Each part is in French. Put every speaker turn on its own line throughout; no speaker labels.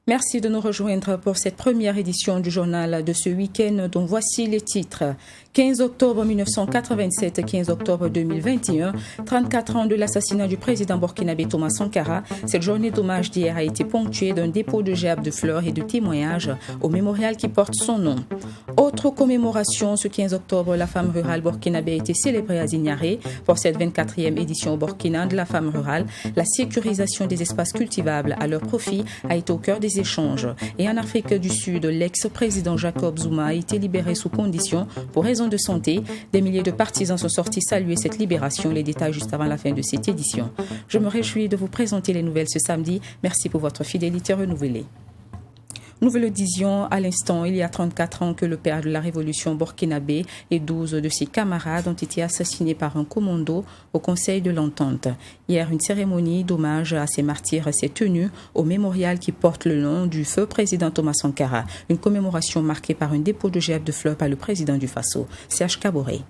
Merci de nous rejoindre pour cette première édition du journal de ce week-end dont voici les titres. 15 octobre 1987, 15 octobre 2021, 34 ans de l'assassinat du président burkinabé Thomas Sankara. Cette journée d'hommage d'hier a été ponctuée d'un dépôt de gerbes de fleurs et de témoignages au mémorial qui porte son nom. Autre commémoration, ce 15 octobre, la femme rurale burkinabé a été célébrée à Zignaré pour cette 24e édition au Burkina de la femme rurale. La sécurisation des espaces cultivables à leur profit a été au cœur des échanges. Et en Afrique du Sud, l'ex-président Jacob Zuma a été libéré sous condition pour raison de santé. Des milliers de partisans sont sortis saluer cette libération. Les détails juste avant la fin de cette édition. Je me réjouis de vous présenter les nouvelles ce samedi. Merci pour votre fidélité renouvelée. Nous vous le disions à l'instant, il y a 34 ans que le père de la révolution burkinabé et 12 de ses camarades ont été assassinés par un commando au Conseil de l'Entente. Hier, une cérémonie d'hommage à ces martyrs s'est tenue au mémorial qui porte le nom du feu président Thomas Sankara. Une commémoration marquée par un dépôt de gerbes de fleurs par le président du Faso, Serge Kaboré.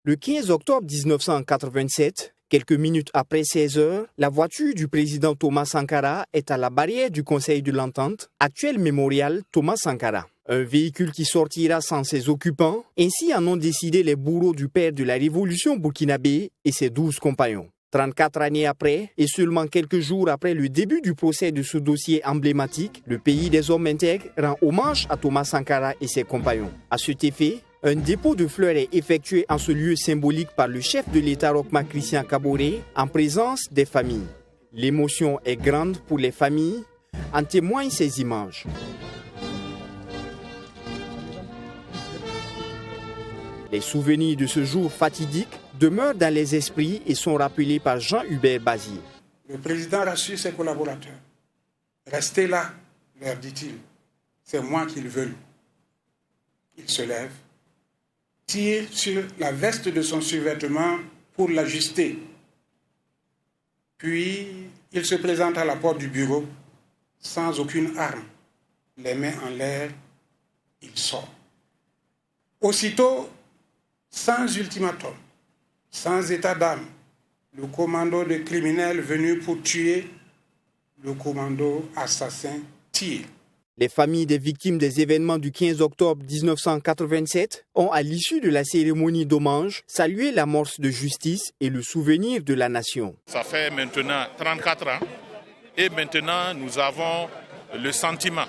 Le 15 octobre 1987, quelques minutes après 16 heures, la voiture du président Thomas Sankara est à la barrière du Conseil de l'Entente, actuel mémorial Thomas Sankara. Un véhicule qui sortira sans ses occupants, ainsi en ont décidé les bourreaux du père de la révolution burkinabé et ses 12 compagnons. 34 années après, et seulement quelques jours après le début du procès de ce dossier emblématique, le pays des hommes intègres rend hommage à Thomas Sankara et ses compagnons. À cet effet, un dépôt de fleurs est effectué en ce lieu symbolique par le chef de l'État Rochma Christian Kaboré en présence des familles. L'émotion est grande pour les familles, en témoignent ces images. Les souvenirs de ce jour fatidique demeurent dans les esprits et sont rappelés par Jean-Hubert Bazier.
Le président rassure ses collaborateurs. Restez là, leur dit-il. C'est moi qu'ils veulent. Il se lève, tire sur la veste de son survêtement pour l'ajuster. Puis, il se présente à la porte du bureau sans aucune arme. Les mains en l'air, il sort. Aussitôt, sans ultimatum, sans état d'âme, le commando de criminels venu pour tuer, le commando assassin tire.
Les familles des victimes des événements du 15 octobre 1987 ont, à l'issue de la cérémonie d'hommage, salué l'amorce de justice et le souvenir de la nation.
Ça fait maintenant 34 ans et maintenant nous avons le sentiment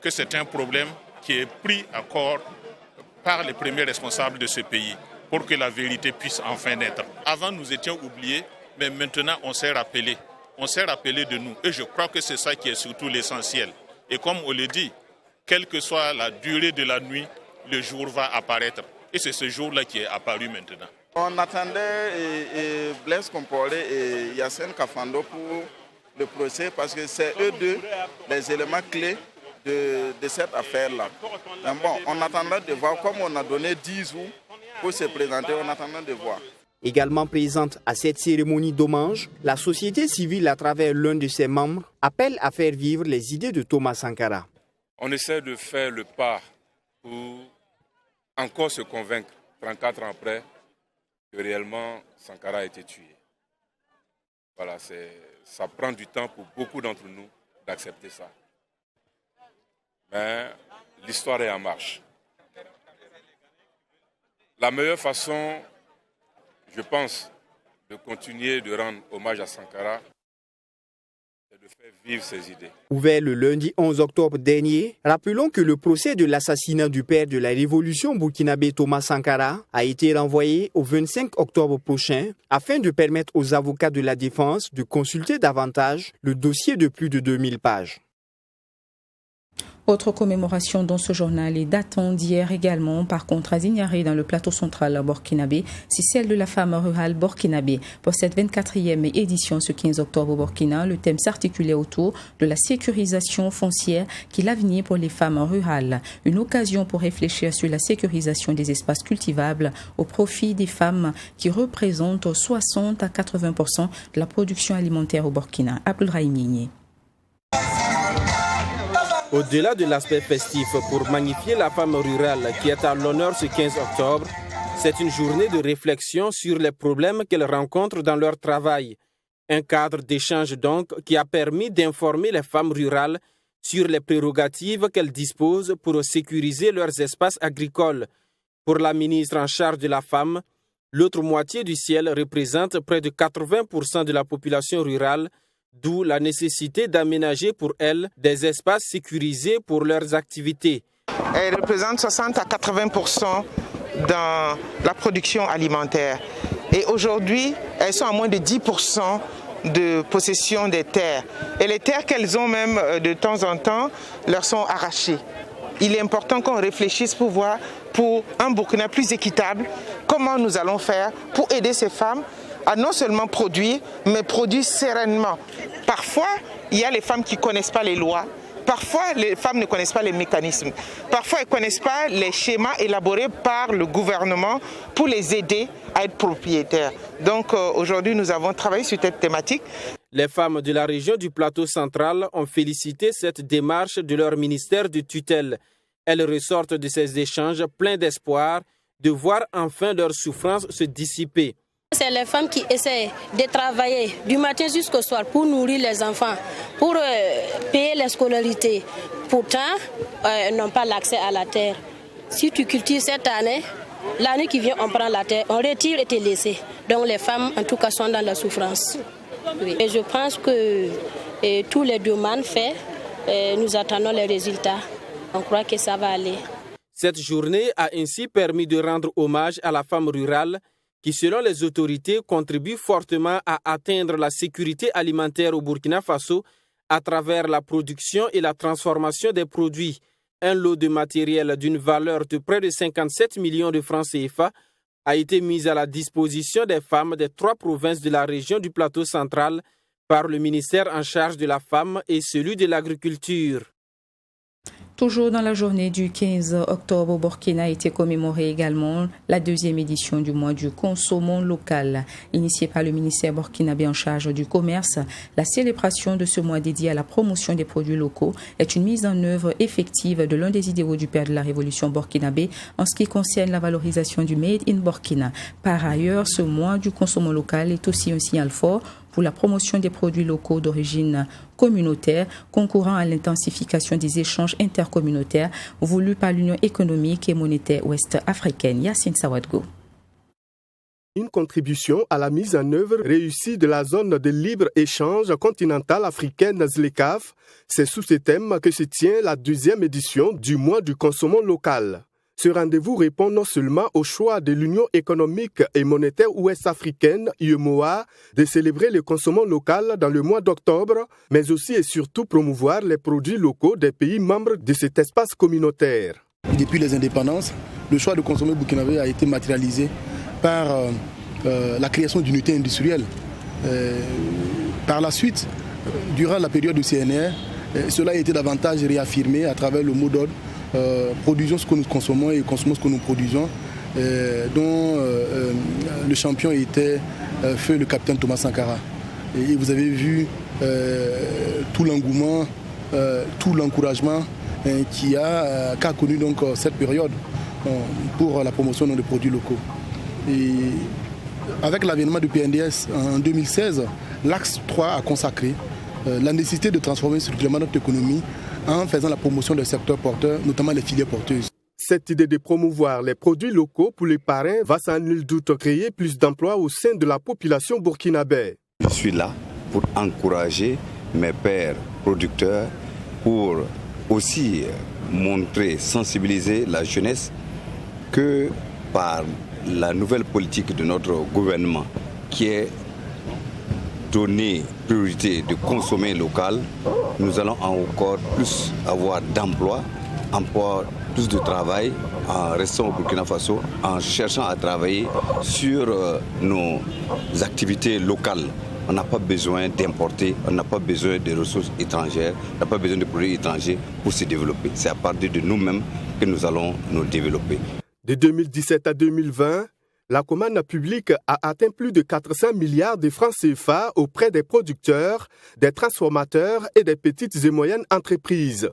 que c'est un problème qui est pris à corps par les premiers responsables de ce pays pour que la vérité puisse enfin naître. Avant nous étions oubliés, mais maintenant on s'est rappelé. On s'est rappelé de nous et je crois que c'est ça qui est surtout l'essentiel. Et comme on le dit, quelle que soit la durée de la nuit, le jour va apparaître. Et c'est ce jour-là qui est apparu maintenant.
On attendait Blaise Compaoré et Yassine Kafando pour le procès parce que c'est eux deux les éléments clés de cette affaire-là. Mais bon, on attendait de voir, comme on a donné 10 jours pour se présenter, on attendait de voir.
Également présente à cette cérémonie d'hommage, la société civile, à travers l'un de ses membres, appelle à faire vivre les idées de Thomas Sankara.
On essaie de faire le pas pour encore se convaincre, 34 ans après, que réellement Sankara a été tué. Voilà, ça prend du temps pour beaucoup d'entre nous d'accepter ça. Mais l'histoire est en marche. La meilleure façon, je pense, de continuer de rendre hommage à Sankara, c'est de faire vivre ses idées.
Ouvert le lundi 11 octobre dernier, rappelons que le procès de l'assassinat du père de la révolution burkinabé Thomas Sankara a été renvoyé au 25 octobre prochain afin de permettre aux avocats de la défense de consulter davantage le dossier de plus de 2000 pages.
Autre commémoration dans ce journal et datant d'hier également, par contre à Zignaré dans le plateau central burkinabé, c'est celle de la femme rurale burkinabé. Pour cette 24e édition ce 15 octobre au Burkina, le thème s'articulait autour de la sécurisation foncière qui est l'avenir pour les femmes rurales. Une occasion pour réfléchir sur la sécurisation des espaces cultivables au profit des femmes qui représentent 60 à 80% de la production alimentaire au Burkina. Abdelrahim Nigné.
Au-delà de l'aspect festif, pour magnifier la femme rurale qui est à l'honneur ce 15 octobre, c'est une journée de réflexion sur les problèmes qu'elles rencontrent dans leur travail. Un cadre d'échange donc qui a permis d'informer les femmes rurales sur les prérogatives qu'elles disposent pour sécuriser leurs espaces agricoles. Pour la ministre en charge de la femme, l'autre moitié du ciel représente près de 80% de la population rurale, d'où la nécessité d'aménager pour elles des espaces sécurisés pour leurs activités.
Elles représentent 60 à 80% dans la production alimentaire. Et aujourd'hui, elles sont à moins de 10% de possession des terres. Et les terres qu'elles ont même de temps en temps leur sont arrachées. Il est important qu'on réfléchisse pour voir, pour un Burkina plus équitable, comment nous allons faire pour aider ces femmes à non seulement produire, mais produire sereinement. Parfois, il y a les femmes qui ne connaissent pas les lois. Parfois, les femmes ne connaissent pas les mécanismes. Parfois, elles ne connaissent pas les schémas élaborés par le gouvernement pour les aider à être propriétaires. Donc, aujourd'hui, nous avons travaillé sur cette thématique.
Les femmes de la région du plateau central ont félicité cette démarche de leur ministère de tutelle. Elles ressortent de ces échanges pleins d'espoir de voir enfin leurs souffrances se dissiper.
C'est les femmes qui essaient de travailler du matin jusqu'au soir pour nourrir les enfants, pour payer les scolarités. Pourtant, elles n'ont pas l'accès à la terre. Si tu cultives cette année, l'année qui vient, on prend la terre, on retire et te laisse. Donc les femmes, en tout cas, sont dans la souffrance. Oui. Et je pense que tous les demandes faites, nous attendons les résultats. On croit que ça va aller.
Cette journée a ainsi permis de rendre hommage à la femme rurale qui, selon les autorités, contribue fortement à atteindre la sécurité alimentaire au Burkina Faso à travers la production et la transformation des produits. Un lot de matériel d'une valeur de près de 57 millions de francs CFA a été mis à la disposition des femmes des 3 provinces de la région du plateau central par le ministère en charge de la femme et celui de l'agriculture.
Toujours dans la journée du 15 octobre, au Burkina a été commémorée également la 2e édition du mois du consommons local. Initiée par le ministère burkinabé en charge du commerce, la célébration de ce mois dédié à la promotion des produits locaux est une mise en œuvre effective de l'un des idéaux du père de la révolution burkinabé en ce qui concerne la valorisation du Made in Burkina. Par ailleurs, ce mois du consommons local est aussi un signal fort pour la promotion des produits locaux d'origine communautaire, concourant à l'intensification des échanges intercommunautaires voulus par l'Union économique et monétaire ouest-africaine. Yassine Sawadgo.
Une contribution à la mise en œuvre réussie de la zone de libre-échange continentale africaine ZLECAf, c'est sous ce thème que se tient la 2e édition du mois du consommons local. Ce rendez-vous répond non seulement au choix de l'Union économique et monétaire ouest-africaine, UEMOA, de célébrer le consommons local dans le mois d'octobre, mais aussi et surtout promouvoir les produits locaux des pays membres de cet espace communautaire.
Depuis les indépendances, le choix de consommer burkinabé a été matérialisé par la création d'unités industrielles. Par la suite, durant la période du CNR, cela a été davantage réaffirmé à travers le mot d'ordre produisons ce que nous consommons et consommons ce que nous produisons, dont le champion était feu le capitaine Thomas Sankara. Et vous avez vu tout l'engouement, tout l'encouragement qu'a connu donc cette période pour la promotion des produits locaux. Et avec l'avènement du PNDS en 2016, l'axe 3 a consacré la nécessité de transformer structurellement notre économie en faisant la promotion des secteurs porteurs, notamment les filières porteuses.
Cette idée de promouvoir les produits locaux pour les parrains va sans nul doute créer plus d'emplois au sein de la population burkinabé.
Je suis là pour encourager mes pairs producteurs, pour aussi montrer, sensibiliser la jeunesse que par la nouvelle politique de notre gouvernement qui est donner priorité de consommer local, nous allons encore plus avoir d'emplois, plus de travail en restant au Burkina Faso, en cherchant à travailler sur nos activités locales. On n'a pas besoin d'importer, on n'a pas besoin de ressources étrangères, on n'a pas besoin de produits étrangers pour se développer. C'est à partir de nous-mêmes que nous allons nous développer.
De 2017 à 2020, la commande publique a atteint plus de 400 milliards de francs CFA auprès des producteurs, des transformateurs et des petites et moyennes entreprises.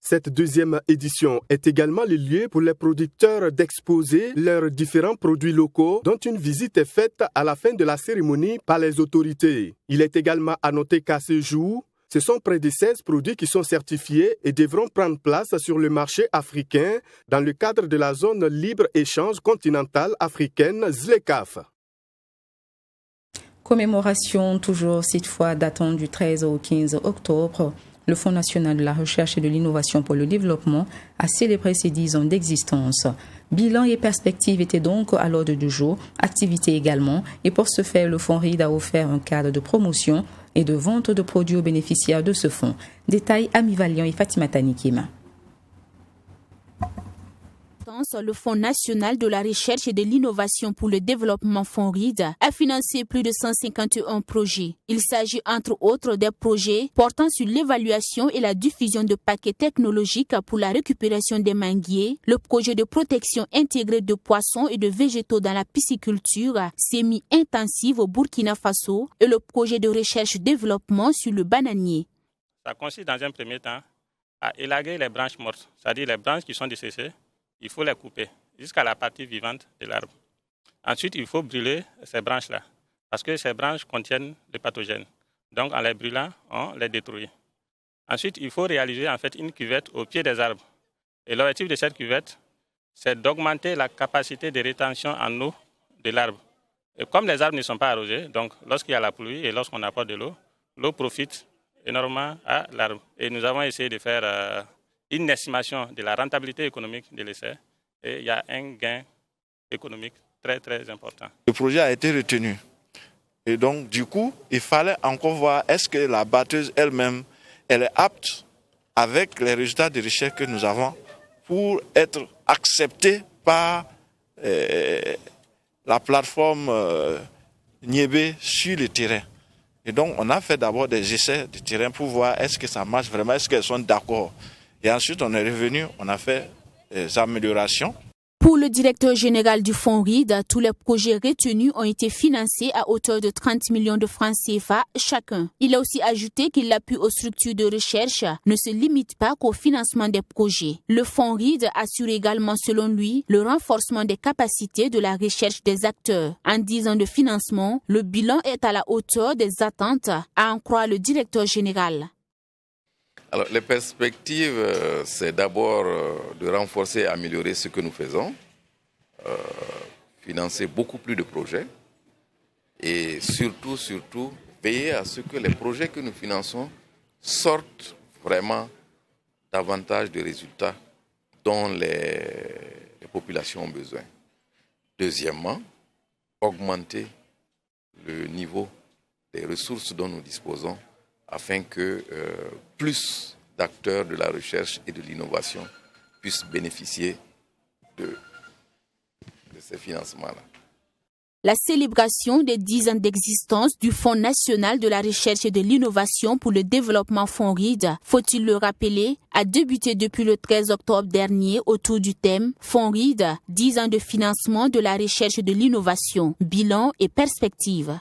Cette deuxième édition est également le lieu pour les producteurs d'exposer leurs différents produits locaux dont une visite est faite à la fin de la cérémonie par les autorités. Il est également à noter qu'à ce jour, ce sont près de 16 produits qui sont certifiés et devront prendre place sur le marché africain dans le cadre de la zone libre-échange continentale africaine ZLECAf.
Commémoration toujours cette fois datant du 13 au 15 octobre. Le Fonds national de la recherche et de l'innovation pour le développement a célébré ses 10 ans d'existence. Bilan et perspectives étaient donc à l'ordre du jour, activités également, et pour ce faire, le Fonds RID a offert un cadre de promotion et de vente de produits aux bénéficiaires de ce fonds. Détail Ami Valiant et Fatima Tanikima.
Le Fonds national de la recherche et de l'innovation pour le développement FONRID a financé plus de 151 projets. Il s'agit entre autres des projets portant sur l'évaluation et la diffusion de paquets technologiques pour la récupération des manguiers, le projet de protection intégrée de poissons et de végétaux dans la pisciculture semi-intensive au Burkina Faso et le projet de recherche-développement sur le bananier.
Ça consiste dans un premier temps à élaguer les branches mortes, c'est-à-dire les branches qui sont desséchées. Il faut les couper jusqu'à la partie vivante de l'arbre. Ensuite, il faut brûler ces branches-là, parce que ces branches contiennent des pathogènes. Donc, en les brûlant, on les détruit. Ensuite, il faut réaliser en fait une cuvette au pied des arbres. Et l'objectif de cette cuvette, c'est d'augmenter la capacité de rétention en eau de l'arbre. Et comme les arbres ne sont pas arrosés, donc lorsqu'il y a la pluie et lorsqu'on apporte de l'eau, l'eau profite énormément à l'arbre. Et nous avons essayé de faire une estimation de la rentabilité économique de l'essai et il y a un gain économique très très important.
Le projet a été retenu et donc du coup il fallait encore voir est-ce que la batteuse elle-même elle est apte avec les résultats de recherche que nous avons pour être acceptée par la plateforme Niébé sur le terrain. Et donc on a fait d'abord des essais de terrain pour voir est-ce que ça marche vraiment, est-ce qu'elles sont d'accord. Et ensuite, on est revenu, on a fait des améliorations.
Pour le directeur général du Fonds RID, tous les projets retenus ont été financés à hauteur de 30 millions de francs CFA chacun. Il a aussi ajouté que l'appui aux structures de recherche ne se limite pas qu'au financement des projets. Le Fonds RID assure également, selon lui, le renforcement des capacités de la recherche des acteurs. En 10 ans de financement, le bilan est à la hauteur des attentes, à en croire le directeur général.
Alors, les perspectives, c'est d'abord de renforcer et améliorer ce que nous faisons, financer beaucoup plus de projets et surtout, veiller à ce que les projets que nous finançons sortent vraiment davantage de résultats dont les populations ont besoin. Deuxièmement, augmenter le niveau des ressources dont nous disposons afin que plus d'acteurs de la recherche et de l'innovation puissent bénéficier de ces financements-là.
La célébration des 10 ans d'existence du Fonds national de la recherche et de l'innovation pour le développement FONRID, faut-il le rappeler, a débuté depuis le 13 octobre dernier autour du thème FONRID, 10 ans de financement de la recherche et de l'innovation, bilan et perspectives.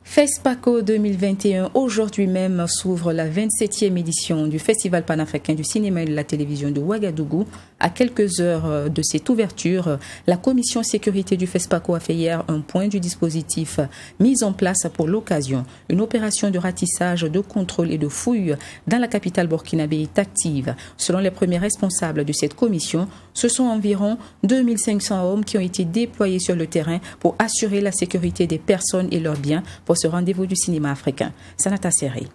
FESPACO 2021, aujourd'hui même s'ouvre la 27e édition du Festival panafricain du cinéma et de la télévision de Ouagadougou. À quelques heures de cette ouverture, la commission sécurité du FESPACO a fait hier un point du dispositif mis en place pour l'occasion. Une opération de ratissage, de contrôle et de fouille dans la capitale burkinabé est active. Selon les premiers responsables de cette commission, ce sont environ 2500 hommes qui ont été déployés sur le terrain pour assurer la sécurité des personnes et leurs biens pour ce rendez-vous du cinéma africain. Sanata Serré.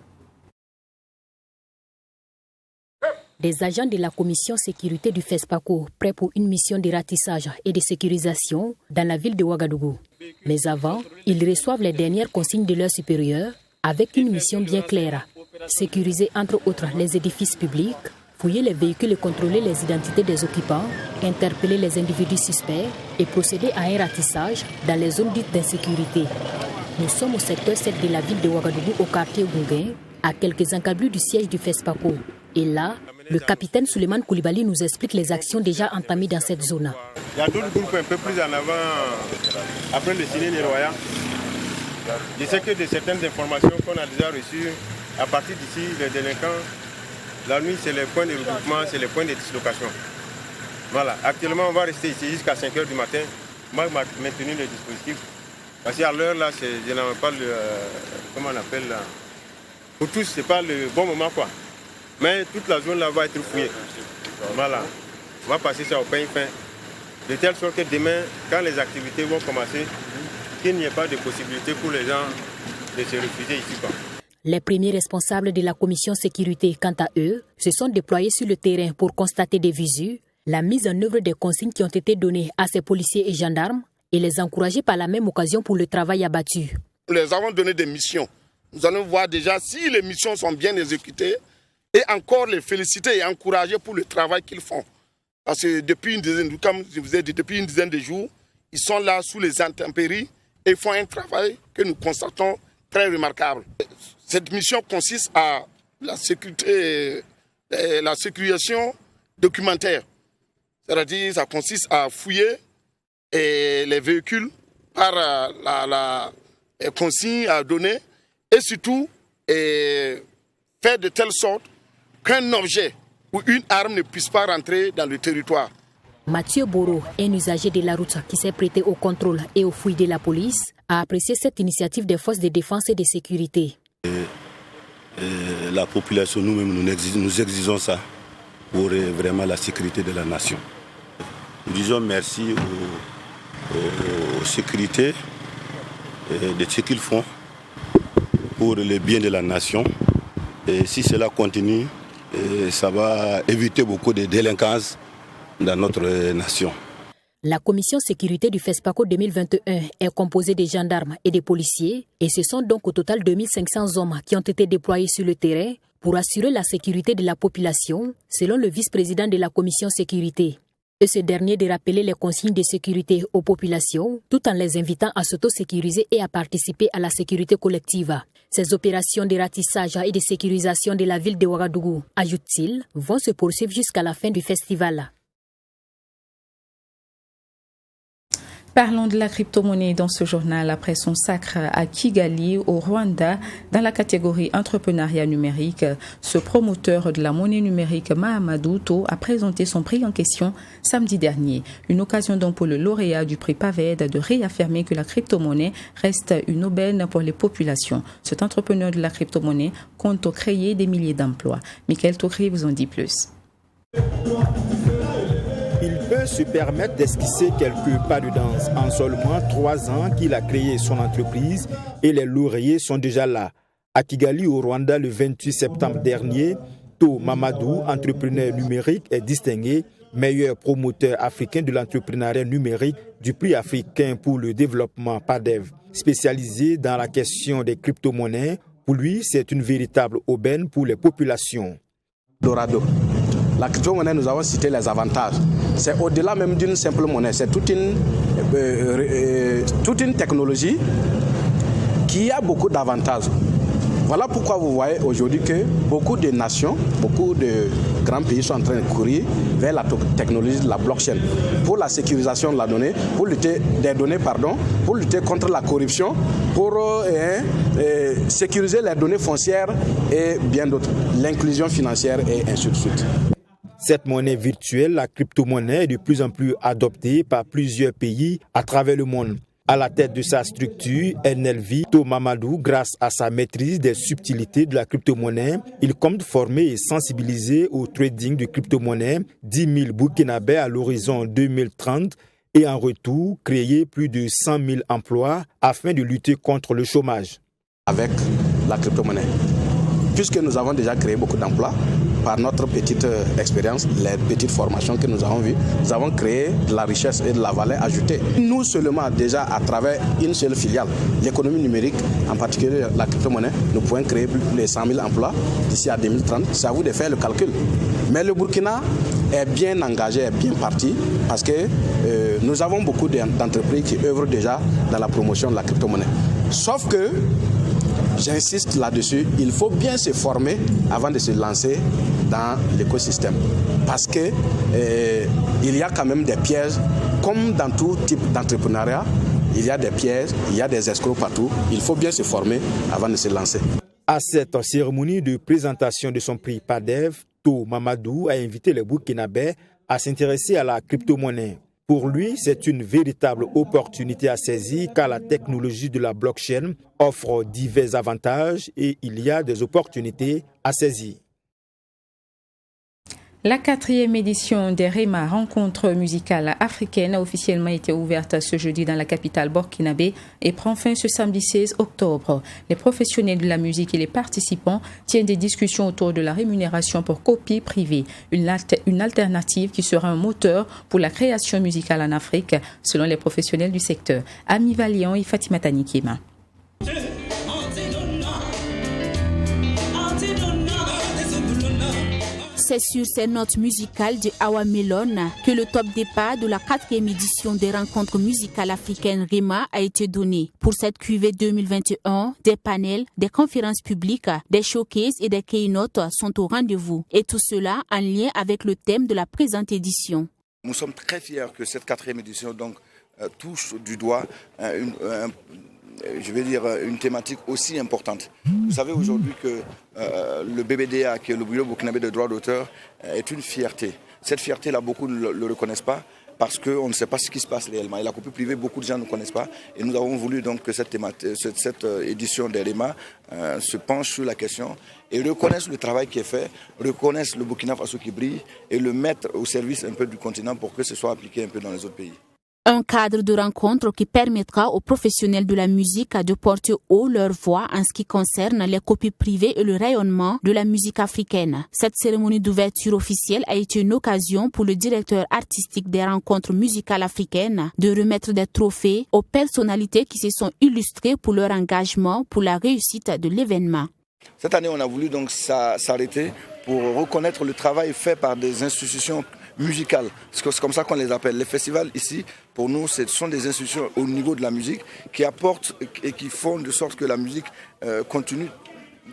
Des agents de la commission sécurité du FESPACO prêts pour une mission de ratissage et de sécurisation dans la ville de Ouagadougou. Mais avant, ils reçoivent les dernières consignes de leurs supérieurs avec une mission bien claire. Sécuriser entre autres les édifices publics, fouiller les véhicules et contrôler les identités des occupants, interpeller les individus suspects et procéder à un ratissage dans les zones dites d'insécurité. Nous sommes au secteur 7 de la ville de Ouagadougou, au quartier Gunguin, à quelques encablures du siège du FESPACO. Et là, le capitaine Souleymane Koulibaly nous explique les actions déjà entamées dans cette zone.
Il y a d'autres groupes un peu plus en avant, après le Ciné Niroya. Je sais que de certaines informations qu'on a déjà reçues, à partir d'ici, les délinquants, la nuit, c'est les points de regroupement, c'est les points de dislocation. Voilà, actuellement, on va rester ici jusqu'à 5 h du matin. Moi, je vais maintenir le dispositif. Parce qu'à l'heure, là, je n'en ai pas le... comment on appelle là? Pour tous, ce n'est pas le bon moment, quoi. Mais toute la zone là va être fouillée. Voilà. On va passer ça au peigne fin. De telle sorte que demain, quand les activités vont commencer, qu'il n'y ait pas de possibilité pour les gens de se réfugier ici, quoi.
Les premiers responsables de la commission sécurité, quant à eux, se sont déployés sur le terrain pour constater des visus, la mise en œuvre des consignes qui ont été données à ces policiers et gendarmes et les encourager par la même occasion pour le travail abattu.
Nous les avons donné des missions. Nous allons voir déjà si les missions sont bien exécutées et encore les féliciter et encourager pour le travail qu'ils font. Parce que depuis une dizaine de jours, ils sont là sous les intempéries et font un travail que nous constatons très remarquable. Cette mission consiste à la sécurité, la sécurisation documentaire. C'est-à-dire ça consiste à fouiller les véhicules par la consigne à donner et surtout faire de telle sorte qu'un objet ou une arme ne puisse pas rentrer dans le territoire.
Mathieu Boro, un usager de la route qui s'est prêté au contrôle et aux fouilles de la police, a apprécié cette initiative des forces de défense et de sécurité.
La population, nous-mêmes, nous exigeons ça pour vraiment la sécurité de la nation. Nous disons merci aux sécurités de ce qu'ils font pour le bien de la nation. Et si cela continue, ça va éviter beaucoup de délinquance dans notre nation.
La commission sécurité du FESPACO 2021 est composée de gendarmes et de policiers et ce sont donc au total 2500 hommes qui ont été déployés sur le terrain pour assurer la sécurité de la population, selon le vice-président de la commission sécurité. Et ce dernier de rappeler les consignes de sécurité aux populations tout en les invitant à s'auto-sécuriser et à participer à la sécurité collective. Ces opérations de ratissage et de sécurisation de la ville de Ouagadougou, ajoute-t-il, vont se poursuivre jusqu'à la fin du festival.
Parlons de la crypto-monnaie dans ce journal après son sacre à Kigali, au Rwanda, dans la catégorie entrepreneuriat numérique. Ce promoteur de la monnaie numérique, Mahamadou To, a présenté son prix en question samedi dernier. Une occasion donc pour le lauréat du prix PAVED de réaffirmer que la crypto-monnaie reste une aubaine pour les populations. Cet entrepreneur de la crypto-monnaie compte créer des milliers d'emplois. Michael Tokri vous en dit plus.
Il peut se permettre d'esquisser quelques pas de danse. En seulement 3 ans qu'il a créé son entreprise et les lauréats sont déjà là. À Kigali, au Rwanda, le 28 septembre dernier, To Mamadou, entrepreneur numérique, est distingué meilleur promoteur africain de l'entrepreneuriat numérique du prix africain pour le développement PADEV. Spécialisé dans la question des crypto-monnaies, pour lui, c'est une véritable aubaine pour les populations.
Dorado. La crypto-monnaie, nous avons cité les avantages. C'est au-delà même d'une simple monnaie. C'est toute une technologie qui a beaucoup d'avantages. Voilà pourquoi vous voyez aujourd'hui que beaucoup de nations, beaucoup de grands pays sont en train de courir vers la technologie de la blockchain pour la sécurisation de la donnée, pour lutter contre la corruption, pour sécuriser les données foncières et bien d'autres, l'inclusion financière et ainsi de suite.
Cette monnaie virtuelle, la crypto-monnaie, est de plus en plus adoptée par plusieurs pays à travers le monde. À la tête de sa structure, NLV, To Mamadou, grâce à sa maîtrise des subtilités de la crypto-monnaie, il compte former et sensibiliser au trading de crypto-monnaie 10 000 Burkinabés à l'horizon 2030 et en retour, créer plus de 100 000 emplois afin de lutter contre le chômage.
Avec la crypto-monnaie, puisque nous avons déjà créé beaucoup d'emplois, par notre petite expérience, les petites formations que nous avons vues, nous avons créé de la richesse et de la valeur ajoutée. Nous seulement déjà à travers une seule filiale, l'économie numérique, en particulier la crypto-monnaie, nous pouvons créer plus de 100 000 emplois d'ici à 2030. C'est à vous de faire le calcul. Mais le Burkina est bien engagé, est bien parti parce que nous avons beaucoup d'entreprises qui œuvrent déjà dans la promotion de la crypto-monnaie. Sauf que, j'insiste là-dessus, il faut bien se former avant de se lancer dans l'écosystème. Parce que il y a quand même des pièges, comme dans tout type d'entrepreneuriat, il y a des pièges, il y a des escrocs partout. Il faut bien se former avant de se lancer.
À cette cérémonie de présentation de son prix PADEV, To Mamadou a invité les Burkinabés à s'intéresser à la crypto-monnaie. Pour lui, c'est une véritable opportunité à saisir car la technologie de la blockchain offre divers avantages et il y a des opportunités à saisir.
La 4e édition des REMA, rencontres musicales africaines, a officiellement été ouverte ce jeudi dans la capitale burkinabé et prend fin ce samedi 16 octobre. Les professionnels de la musique et les participants tiennent des discussions autour de la rémunération pour copie privée, une alternative qui sera un moteur pour la création musicale en Afrique, selon les professionnels du secteur. Ami Valiant et Fatima Tanikima.
C'est sur ces notes musicales de Awa Melon que le top départ de la 4e édition des rencontres musicales africaines REMA a été donné. Pour cette cuvée 2021, des panels, des conférences publiques, des showcases et des keynotes sont au rendez-vous. Et tout cela en lien avec le thème de la présente édition.
Nous sommes très fiers que cette 4e édition touche du doigt une thématique aussi importante. Vous savez aujourd'hui que le BBDA, qui est le Bureau burkinabé de droits d'auteur, est une fierté. Cette fierté-là, beaucoup ne le reconnaissent pas parce qu'on ne sait pas ce qui se passe réellement. Et la copie privée, beaucoup de gens ne connaissent pas. Et nous avons voulu donc que cette édition des REMA se penche sur la question et reconnaisse le travail qui est fait, reconnaisse le Burkina Faso qui brille et le mettre au service un peu du continent pour que ce soit appliqué un peu dans les autres pays.
Un cadre de rencontre qui permettra aux professionnels de la musique de porter haut leur voix en ce qui concerne les copies privées et le rayonnement de la musique africaine. Cette cérémonie d'ouverture officielle a été une occasion pour le directeur artistique des rencontres musicales africaines de remettre des trophées aux personnalités qui se sont illustrées pour leur engagement pour la réussite de l'événement.
Cette année, on a voulu donc s'arrêter pour reconnaître le travail fait par des institutions musicales. C'est comme ça qu'on les appelle. Les festivals ici, pour nous, ce sont des institutions au niveau de la musique qui apportent et qui font de sorte que la musique continue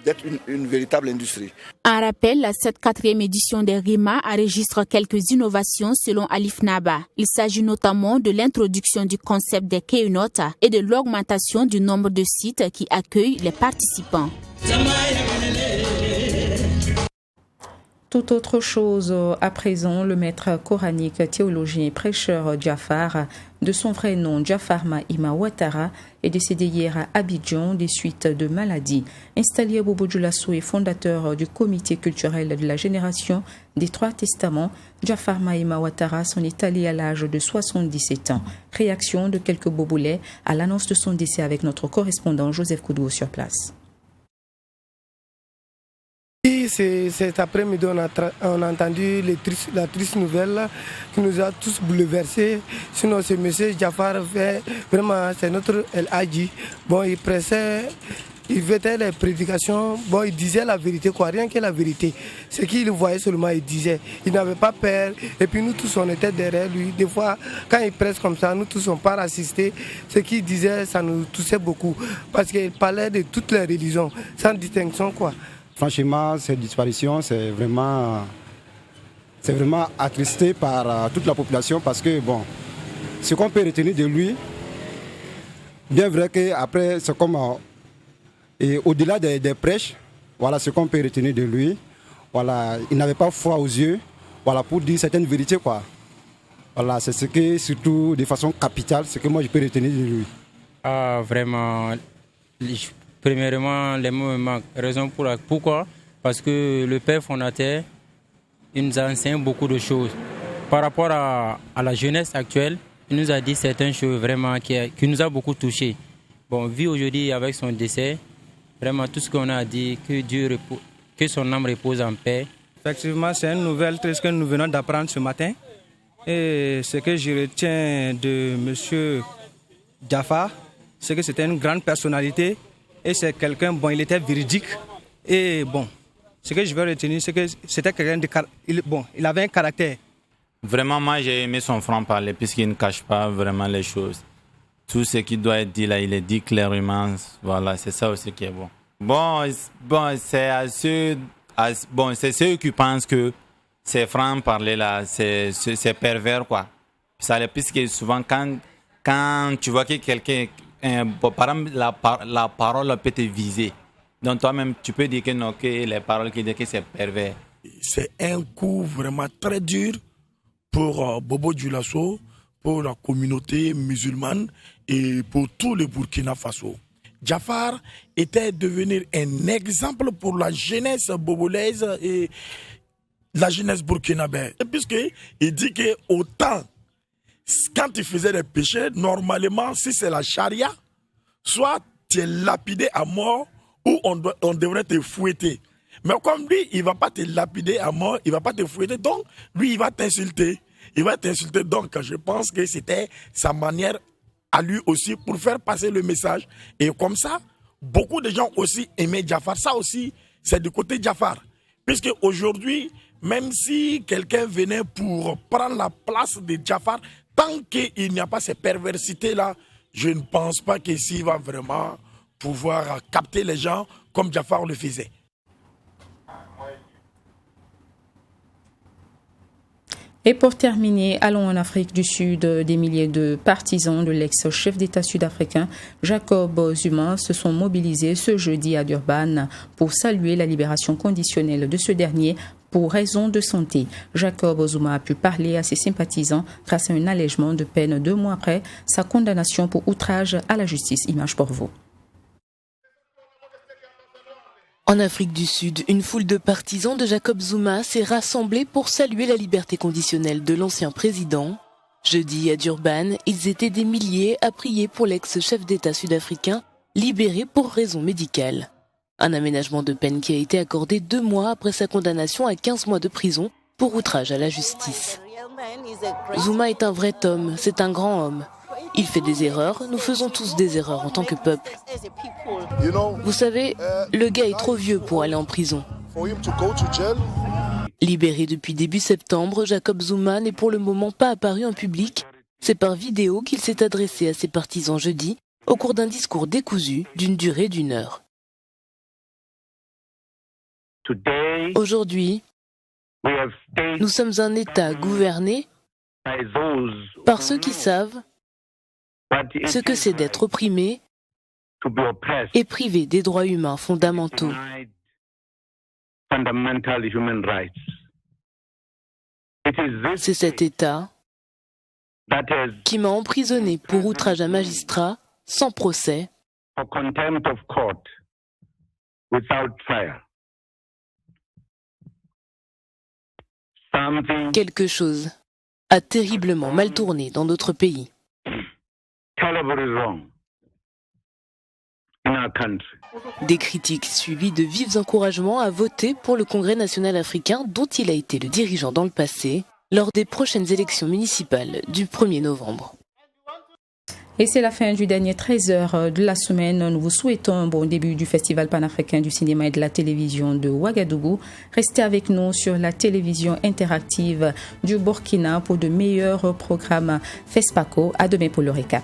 d'être une véritable industrie.
En rappel, cette 4e édition des REMA enregistre quelques innovations selon Alif Naba. Il s'agit notamment de l'introduction du concept des keynotes et de l'augmentation du nombre de sites qui accueillent les participants.
Tout autre chose à présent, le maître coranique, théologien et prêcheur Jafar, de son vrai nom Jafar Maïma Ouattara, est décédé hier à Abidjan des suites de maladies. Installé à Bobo Dioulasso et fondateur du comité culturel de la génération des Trois Testaments, Jafar Maïma Ouattara s'en est allé à l'âge de 77 ans. Réaction de quelques Bobolais à l'annonce de son décès avec notre correspondant Joseph Koudou sur place.
Cet après-midi, on a entendu la triste nouvelle qui nous a tous bouleversés. Sinon, ce monsieur Jafar, vraiment, c'est notre El Hadji. Bon, il pressait, il faisait les prédications. Bon, il disait la vérité, quoi, rien que la vérité. Ce qu'il voyait seulement, il disait. Il n'avait pas peur. Et puis nous tous, on était derrière lui. Des fois, quand il presse comme ça, nous tous, on part assister. Ce qu'il disait, ça nous touchait beaucoup. Parce qu'il parlait de toutes les religions, sans distinction, quoi.
Franchement, cette disparition, c'est vraiment attristé par toute la population parce que, bon, ce qu'on peut retenir de lui, bien vrai qu'après, c'est comme, et au-delà des prêches, voilà ce qu'on peut retenir de lui. Voilà, il n'avait pas froid aux yeux, voilà, pour dire certaines vérités, quoi. Voilà, c'est ce que, surtout de façon capitale, ce que moi je peux retenir de lui.
Ah, vraiment. Premièrement, les mots me manquent. Raison pourquoi? Parce que le père fondateur, il nous a enseigné beaucoup de choses. Par rapport à la jeunesse actuelle, il nous a dit certaines choses vraiment qui nous a beaucoup touchés. Bon, vu aujourd'hui avec son décès, vraiment tout ce qu'on a dit, que son âme repose en paix,
Effectivement, c'est une nouvelle triste que nous venons d'apprendre ce matin. Et ce que je retiens de M. Jaffar, c'est que c'était une grande personnalité et c'est quelqu'un, bon, il était véridique. Et bon, ce que je vais retenir, c'est que c'était quelqu'un il avait un caractère.
Vraiment, moi, j'ai aimé son franc-parler puisqu'il ne cache pas vraiment les choses. Tout ce qui doit être dit là, il est dit clairement. Voilà, c'est ça aussi qui est bon. Bon, c'est ceux qui pensent que ces francs-parler là, c'est pervers, quoi. Ça, puisque souvent, quand tu vois que quelqu'un, par exemple, la parole peut te viser. Donc toi-même, tu peux dire que non, que les paroles qui disent que c'est pervers.
C'est un coup vraiment très dur pour Bobo Dioulasso, pour la communauté musulmane et pour tout le Burkina Faso. Jaffar était devenu un exemple pour la jeunesse bobolaise et la jeunesse burkinabé. Puisqu'il dit que autant, quand il faisait des péchés, normalement, si c'est la charia, soit tu es lapidé à mort ou on devrait te fouetter. Mais comme lui, il ne va pas te lapider à mort, il ne va pas te fouetter, donc lui, il va t'insulter. Il va t'insulter, donc je pense que c'était sa manière à lui aussi pour faire passer le message. Et comme ça, beaucoup de gens aussi aimaient Jaffar. Ça aussi, c'est du côté Jaffar. Puisque aujourd'hui, même si quelqu'un venait pour prendre la place de Jaffar, tant qu'il n'y a pas ces perversités-là, je ne pense pas qu'ici va vraiment pouvoir capter les gens comme Jaffar le faisait.
Et pour terminer, allons en Afrique du Sud. Des milliers de partisans de l'ex-chef d'État sud-africain Jacob Zuma se sont mobilisés ce jeudi à Durban pour saluer la libération conditionnelle de ce dernier pour raison de santé. Jacob Zuma a pu parler à ses sympathisants grâce à un allègement de peine 2 mois après sa condamnation pour outrage à la justice. Image pour vous.
En Afrique du Sud, une foule de partisans de Jacob Zuma s'est rassemblée pour saluer la liberté conditionnelle de l'ancien président. Jeudi, à Durban, ils étaient des milliers à prier pour l'ex-chef d'État sud-africain, libéré pour raison médicale. Un aménagement de peine qui a été accordé 2 mois après sa condamnation à 15 mois de prison pour outrage à la justice. Zuma est un vrai homme, c'est un grand homme. Il fait des erreurs, nous faisons tous des erreurs en tant que peuple. Vous savez, le gars est trop vieux pour aller en prison. Libéré depuis début septembre, Jacob Zuma n'est pour le moment pas apparu en public. C'est par vidéo qu'il s'est adressé à ses partisans jeudi, au cours d'un discours décousu d'une durée d'1 heure. Aujourd'hui, nous sommes un État gouverné par ceux qui savent ce que c'est d'être opprimé et privé des droits humains fondamentaux. C'est cet État qui m'a emprisonné pour outrage à magistrat sans procès. Quelque chose a terriblement mal tourné dans notre pays. Des critiques suivies de vifs encouragements à voter pour le Congrès national africain dont il a été le dirigeant dans le passé lors des prochaines élections municipales du 1er novembre.
Et c'est la fin du dernier 13h de la semaine. Nous vous souhaitons un bon début du Festival panafricain du cinéma et de la télévision de Ouagadougou. Restez avec nous sur la télévision interactive du Burkina pour de meilleurs programmes FESPACO. À demain pour le récap.